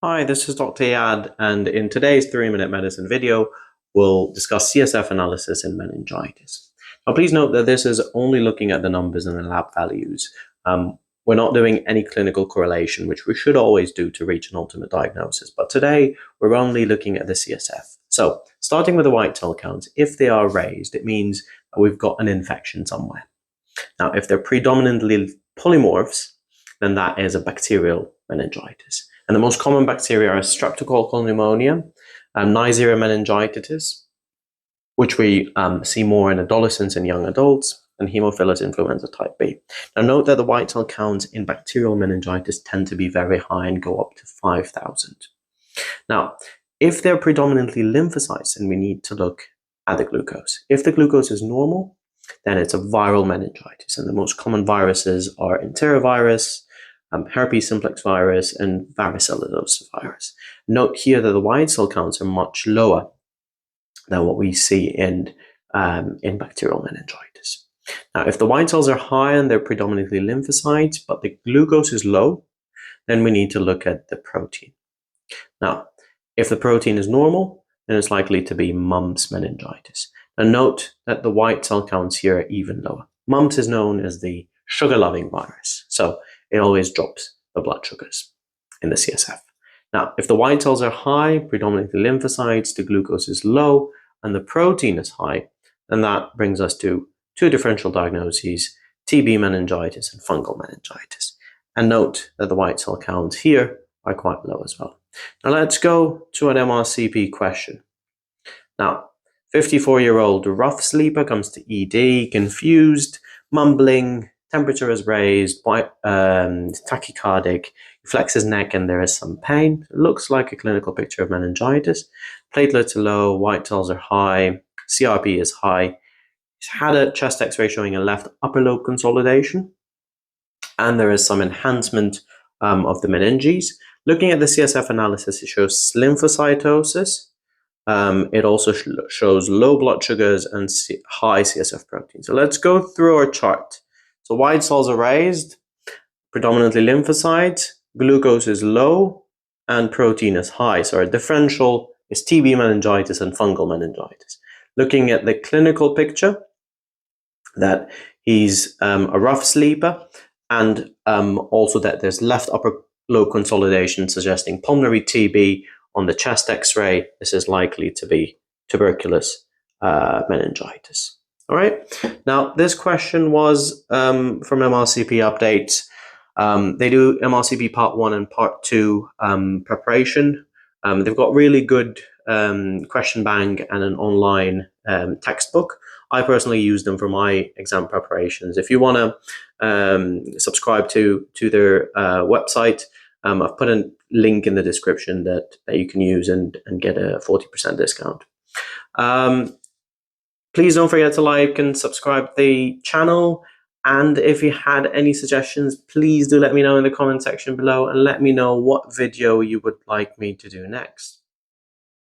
Hi, this is Dr. Yad, and in today's 3-Minute Medicine video, we'll discuss CSF analysis in meningitis. Now, please note that this is only looking at the numbers and the lab values. We're not doing any clinical correlation, which we should always do to reach an ultimate diagnosis. But today, we're only looking at the CSF. So, starting with the white cell counts, if they are raised, it means that we've got an infection somewhere. Now, if they're predominantly polymorphs, then that is a bacterial meningitis. And the most common bacteria are streptococcal pneumonia, Neisseria meningitidis, which we see more in adolescents and young adults, and Haemophilus influenza type B. Now note that the white cell counts in bacterial meningitis tend to be very high and go up to 5,000. Now, if they're predominantly lymphocytes, then we need to look at the glucose. If the glucose is normal, then it's a viral meningitis, and the most common viruses are enterovirus, herpes simplex virus, and varicella-zoster virus. Note here that the white cell counts are much lower than what we see in bacterial meningitis. Now, if the white cells are high and they're predominantly lymphocytes, but the glucose is low, then we need to look at the protein. Now, if the protein is normal, then it's likely to be mumps meningitis. And note that the white cell counts here are even lower. Mumps is known as the sugar-loving virus, so it always drops the blood sugars in the CSF. Now, if the white cells are high, predominantly lymphocytes, the glucose is low, and the protein is high, then that brings us to two differential diagnoses, TB meningitis and fungal meningitis. And note that the white cell counts here are quite low as well. Now let's go to an MRCP question. Now, 54-year-old rough sleeper comes to ED, confused, mumbling, temperature is raised, tachycardic, he flexes his neck and there is some pain. It looks like a clinical picture of meningitis. Platelets are low, white cells are high, CRP is high. He's had a chest x-ray showing a left upper lobe consolidation, and there is some enhancement of the meninges. Looking at the CSF analysis, it shows lymphocytosis. It also shows low blood sugars and high CSF protein. So let's go through our chart. So white cells are raised, predominantly lymphocytes, glucose is low, and protein is high. So our differential is TB meningitis and fungal meningitis. Looking at the clinical picture, that he's a rough sleeper, and also that there's left upper lobe consolidation suggesting pulmonary TB on the chest x-ray. This is likely to be tuberculous meningitis. All right. Now, this question was from MRCP Updates. They do MRCP Part 1 and Part 2 preparation. They've got really good question bank and an online textbook. I personally use them for my exam preparations. If you want to subscribe to their website, I've put a link in the description that you can use and get a 40% discount. Please don't forget to like and subscribe to the channel. And if you had any suggestions, please do let me know in the comment section below and let me know what video you would like me to do next.